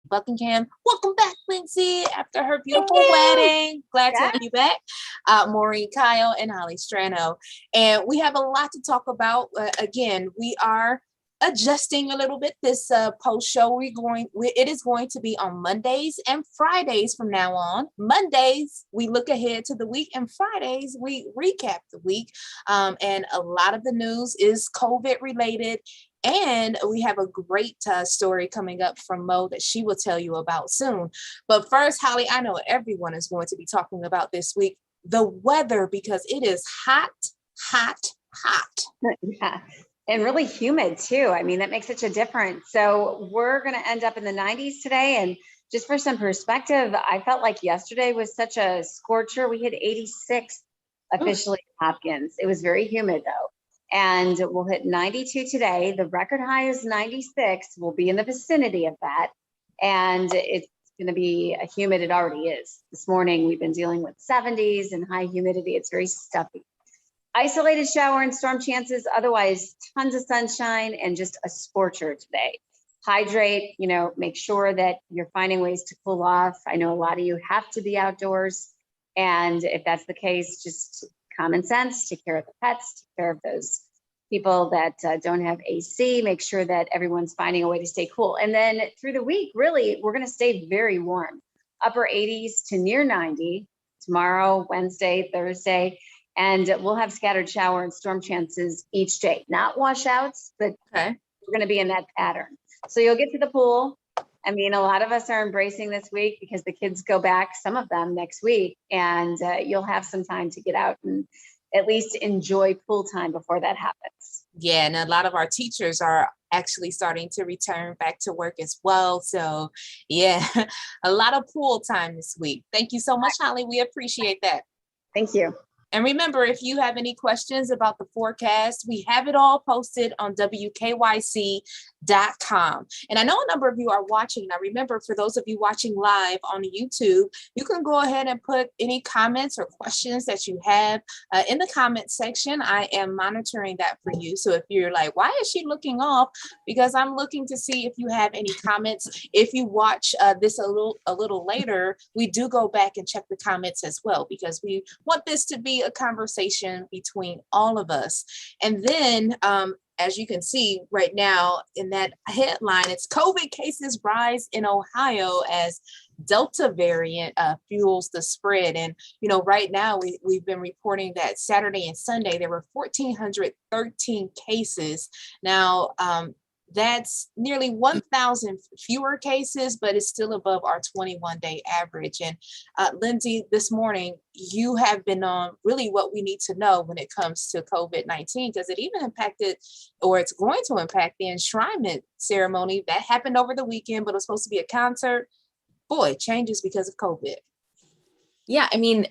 Buckingham. Welcome back, Lindsay, after her beautiful Thank you. wedding. Glad to Yeah. have you back. Maureen Kyle and Holly Strano. And we have a lot to talk about. Again, we are adjusting a little bit this post show. It is going to be on Mondays and Fridays from now on. Mondays we look ahead to the week, and Fridays we recap the week. And a lot of the news is COVID related. And we have a great story coming up from Mo that she will tell you about soon. But first, Holly, I know everyone is going to be talking about this week the weather, because it is hot, hot, hot. Yeah. And really humid too. I mean, that makes such a difference. So we're going to end up in the 90s today. And just for some perspective, I felt like yesterday was such a scorcher. We hit 86 officially in Hopkins. It was very humid though. And we'll hit 92 today. The record high is 96. We'll be in the vicinity of that. And it's going to be humid. It already is. This morning, we've been dealing with 70s and high humidity. It's very stuffy. Isolated shower and storm chances, otherwise tons of sunshine and just a scorcher today. Hydrate, make sure that you're finding ways to cool off. I know a lot of you have to be outdoors. And if that's the case, just common sense, take care of the pets, take care of those people that don't have AC, make sure that everyone's finding a way to stay cool. And then through the week, really, we're going to stay very warm, upper 80s to near 90 tomorrow, Wednesday, Thursday. And we'll have scattered shower and storm chances each day, not washouts, but we're going to be in that pattern. So you'll get to the pool. I mean, a lot of us are embracing this week because the kids go back, some of them next week, and you'll have some time to get out and at least enjoy pool time before that happens. Yeah, and a lot of our teachers are actually starting to return back to work as well. So yeah, a lot of pool time this week. Thank you so much, Holly. We appreciate that. Thank you. And remember, if you have any questions about the forecast, we have it all posted on WKYC.com. And I know a number of you are watching. Now, remember, for those of you watching live on YouTube, you can go ahead and put any comments or questions that you have in the comment section. I am monitoring that for you. So if you're like, why is she looking off? Because I'm looking to see if you have any comments. If you watch this a little later, we do go back and check the comments as well, because we want this to be a conversation between all of us. And then as you can see right now in that headline, it's COVID cases rise in Ohio as Delta variant fuels the spread. And right now we've been reporting that Saturday and Sunday there were 1,413 cases. Now that's nearly 1,000 fewer cases, but it's still above our 21-day average. And Lindsay, this morning, you have been on really what we need to know when it comes to COVID-19, because it even impacted, or it's going to impact, the enshrinement ceremony that happened over the weekend, but it was supposed to be a concert. Boy, changes because of COVID. Yeah, I mean,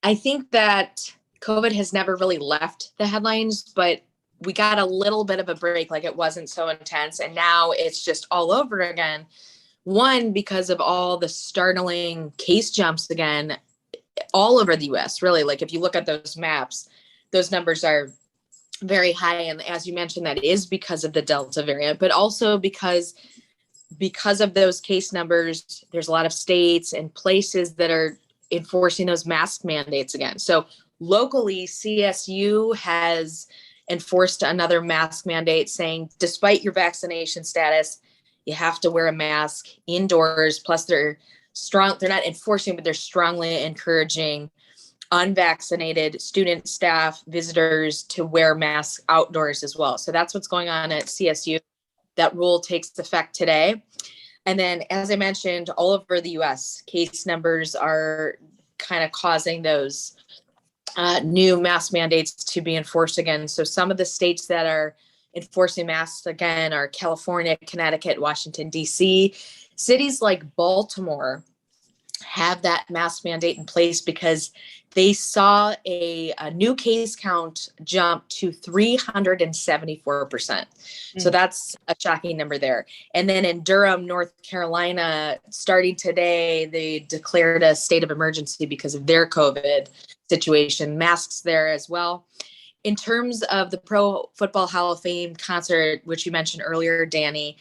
I think that COVID has never really left the headlines, but we got a little bit of a break, like it wasn't so intense. And now it's just all over again. One, because of all the startling case jumps again, all over the US, really. Like if you look at those maps, those numbers are very high. And as you mentioned, that is because of the Delta variant, but also because of those case numbers, there's a lot of states and places that are enforcing those mask mandates again. So locally, CSU has enforced another mask mandate saying, despite your vaccination status, you have to wear a mask indoors. Plus they're not enforcing, but they're strongly encouraging unvaccinated student, staff, visitors to wear masks outdoors as well. So that's what's going on at CSU. That rule takes effect today. And then, as I mentioned, all over the US, case numbers are kind of causing those new mask mandates to be enforced again. So some of the states that are enforcing masks again are California, Connecticut, Washington, D.C. Cities like Baltimore have that mask mandate in place because they saw a new case count jump to 374%. So that's a shocking number there. And then in Durham, North Carolina, starting today, they declared a state of emergency because of their COVID situation. Masks there as well. In terms of the Pro Football Hall of Fame concert, which you mentioned earlier, Danny,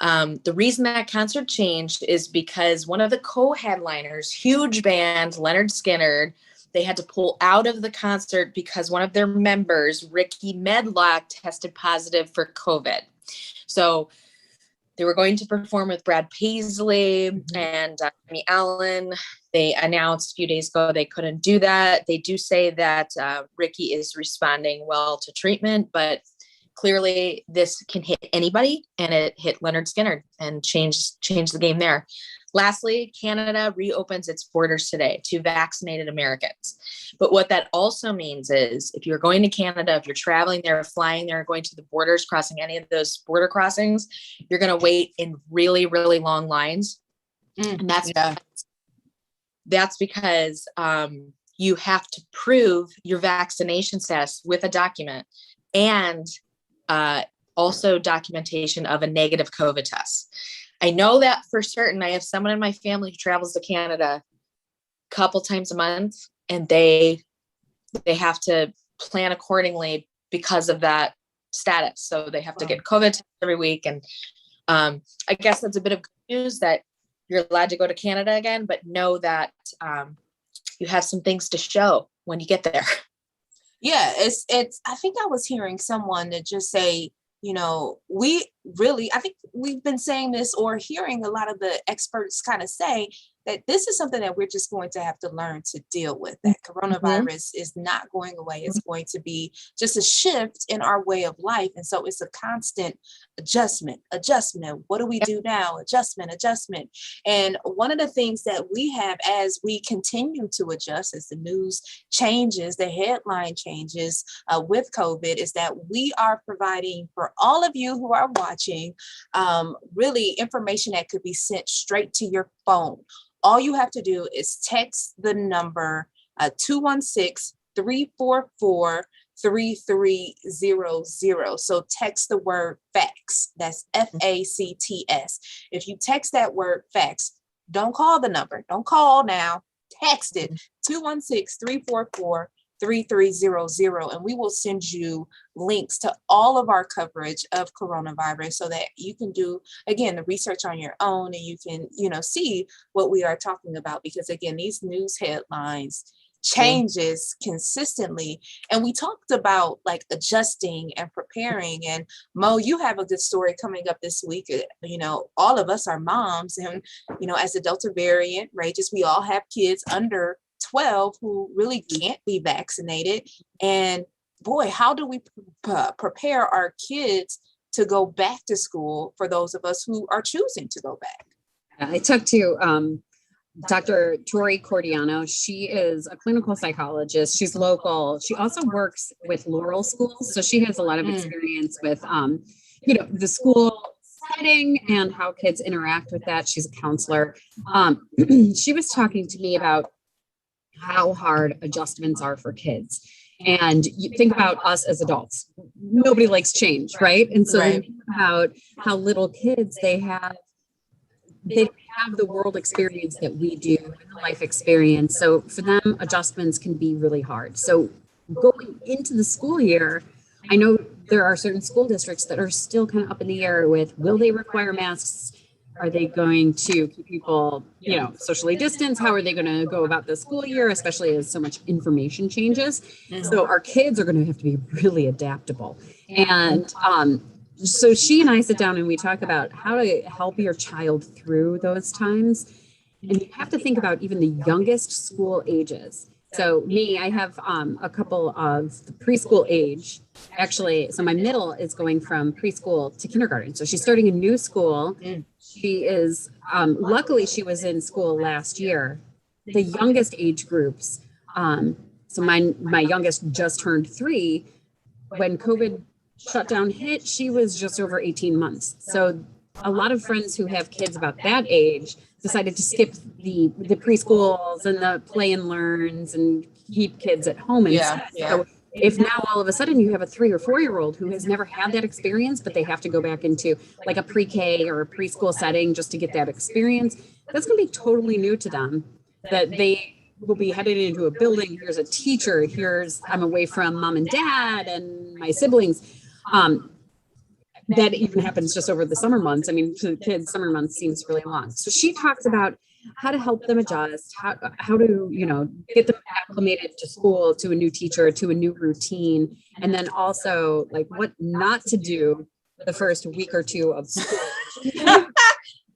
The reason that concert changed is because one of the co-headliners, huge band, Leonard Skinner, they had to pull out of the concert because one of their members, Ricky Medlock, tested positive for COVID. So they were going to perform with Brad Paisley and Jimmy Allen. They announced a few days ago they couldn't do that. They do say that Ricky is responding well to treatment, but clearly this can hit anybody, and it hit Leonard Skinner and changed the game there. Lastly, Canada reopens its borders today to vaccinated Americans. But what that also means is if you're going to Canada, if you're traveling there, flying there, going to the borders, crossing any of those border crossings, you're going to wait in really, really long lines. And that's because you have to prove your vaccination status with a document and also documentation of a negative COVID test. I know that for certain. I have someone in my family who travels to Canada a couple times a month, and they have to plan accordingly because of that status. So they have to get COVID tests every week. And I guess that's a bit of good news that you're allowed to go to Canada again, but know that you have some things to show when you get there. Yeah, it's I think I was hearing someone that just say, I think we've been saying this or hearing a lot of the experts kind of say that this is something that we're just going to have to learn to deal with. That coronavirus is not going away. It's going to be just a shift in our way of life. And so it's a constant adjustment. What do we do now? Adjustment. And one of the things that we have as we continue to adjust, as the news changes, the headline changes with COVID, is that we are providing for all of you who are watching really information that could be sent straight to your phone. All you have to do is text the number 216-344-3300. So text the word facts. That's FACTS. If you text that word facts, don't call the number. Don't call now. Text it 216-344-3300, and we will send you links to all of our coverage of coronavirus so that you can do, again, the research on your own, and you can, see what we are talking about, because again, these news headlines changes consistently. And we talked about like adjusting and preparing, and Mo, you have a good story coming up this week. All of us are moms, and as the Delta variant rages, we all have kids under 12 who really can't be vaccinated. And boy, how do we prepare our kids to go back to school for those of us who are choosing to go back? I talked to Dr. Tori Cordiano. She is a clinical psychologist. She's local. She also works with Laurel schools. So she has a lot of experience with, the school setting and how kids interact with that. She's a counselor. She was talking to me about how hard adjustments are for kids. And you think about us as adults. Nobody likes change, right? And so think about how little kids they have the world experience that we do, the life experience. So for them, adjustments can be really hard. So going into the school year, I know there are certain school districts that are still kind of up in the air with, will they require masks? Are they going to keep people, socially distanced? How are they going to go about the school year, especially as so much information changes? So our kids are going to have to be really adaptable. And so she and I sit down and we talk about how to help your child through those times. And you have to think about even the youngest school ages. So me, I have a couple of the preschool age. Actually, so my middle is going from preschool to kindergarten. So she's starting a new school. She is, luckily she was in school last year. The youngest age groups, so my youngest just turned 3. When COVID shutdown hit, she was just over 18 months. So a lot of friends who have kids about that age decided to skip the preschools and the play and learns and keep kids at home. So if now all of a sudden you have a 3 or 4-year-old who has never had that experience, but they have to go back into like a pre-K or a preschool setting just to get that experience, that's going to be totally new to them, that they will be headed into a building. Here's a teacher. I'm away from mom and dad and my siblings. that even happens just over the summer months. I mean, to the kids, summer months seems really long. So she talks about how to help them adjust, how to, you know, get them acclimated to school, to a new teacher, to a new routine, and then also like what not to do the first week or two of school.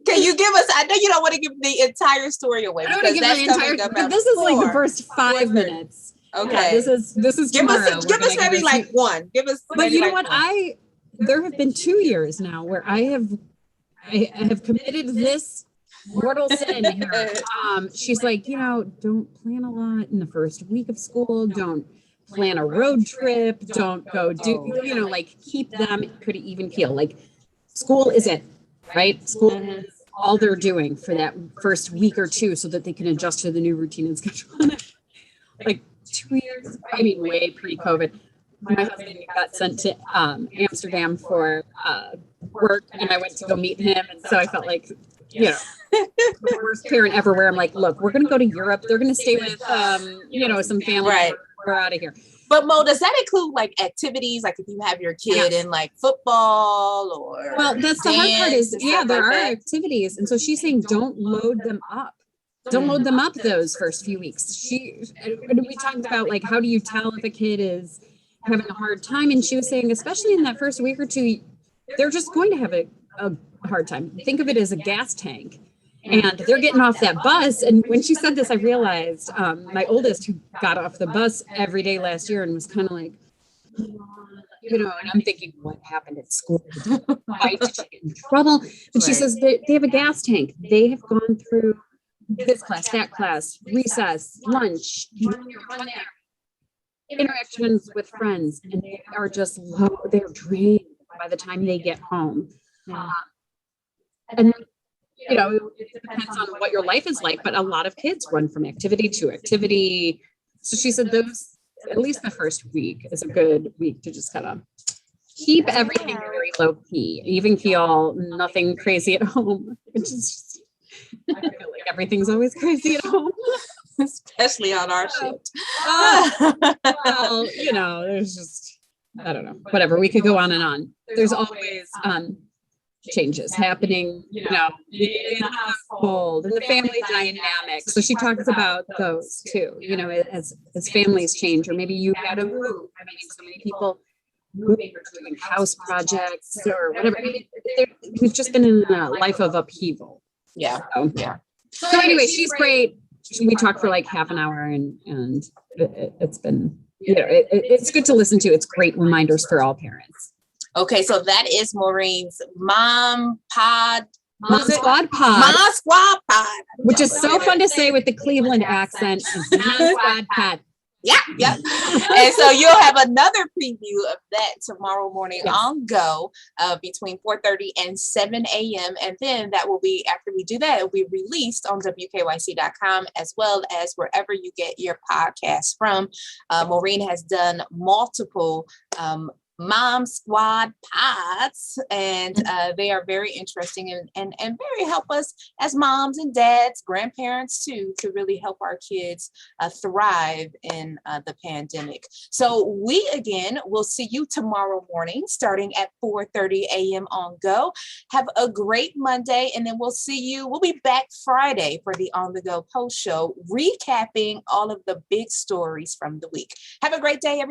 Can you give us, I know you don't want to give the entire story away. I don't want to give because the that's coming entire, up but at this is like the 4. first 5 minutes. Okay. Yeah, this is Give tomorrow. us, give us maybe like one. Give us. But maybe you know like what? one. There have been 2 years now where I have committed this mortal sin here. She's like, you know, don't plan a lot in the first week of school. Don't plan a road trip. Don't go do, you know, like keep them pretty even keel. Like school is it, right? School is all they're doing for that first week or two so that they can adjust to the new routine and schedule. Like 2 years, I mean, way pre-COVID. My husband got sent to Amsterdam for work, and I went to go meet him. And so I felt like, you know, the worst parent ever. Where I'm like, look, we're going to go to Europe. They're going to stay with, you know, some family. Right. We're out of here. But Mo, does that include like activities, like if you have your kid in like football or? Well, that's the hard part is, dance and yeah, stuff there like are that? activities, and so she's saying don't load them up. Don't load them up those first few weeks. We talked about like how do you tell if a kid is having a hard time, and she was saying especially in that first week or two, they're just going to have a hard time. Think of it as a gas tank, and they're getting off that bus. And when she said this, I realized my oldest, who got off the bus every day last year and was kind of like, you know, and I'm thinking, what happened at school? Why did she get in trouble? But she says they have a gas tank. They have gone through this class, that class, recess, lunch, interactions with friends, and they are just low, they're drained by the time they get home. And you know, it depends on what your life is like, but a lot of kids run from activity to activity. So she said those, at least the first week is a good week to just kind of keep everything very low key, even keel, nothing crazy at home. It's just, I feel like everything's always crazy at home. Especially on our shift. Well, you know, there's just, I don't know, whatever. We could go on and on. There's always changes happening, you know, in the household and the family dynamic. So she talks about those too, you know, as families change, or maybe you got to move. I mean, so many people moving or doing house projects or whatever. I mean, we've just been in a life of upheaval. Yeah. So, Yeah. So anyway, she's great. We talked for like half an hour, and it's been, you know, it's good to listen to. It's great reminders for all parents. Okay, so that is Maureen's Mom Squad Pod, Mom Squad Pod. which is so fun to say with the Cleveland accent. Mom Squad Pod. Yeah. And so you'll have another preview of that tomorrow morning on Go between 4:30 and 7 a.m. And then that will be, after we do that, it will be released on WKYC.com as well as wherever you get your podcasts from. Maureen has done multiple Mom Squad pods, and they are very interesting and very help us as moms and dads, grandparents too, to really help our kids thrive in the pandemic. So we again will see you tomorrow morning starting at 4:30 a.m. on Go. Have a great Monday, and then we'll be back Friday for the On the Go post show, recapping all of the big stories from the week. Have a great day, everybody.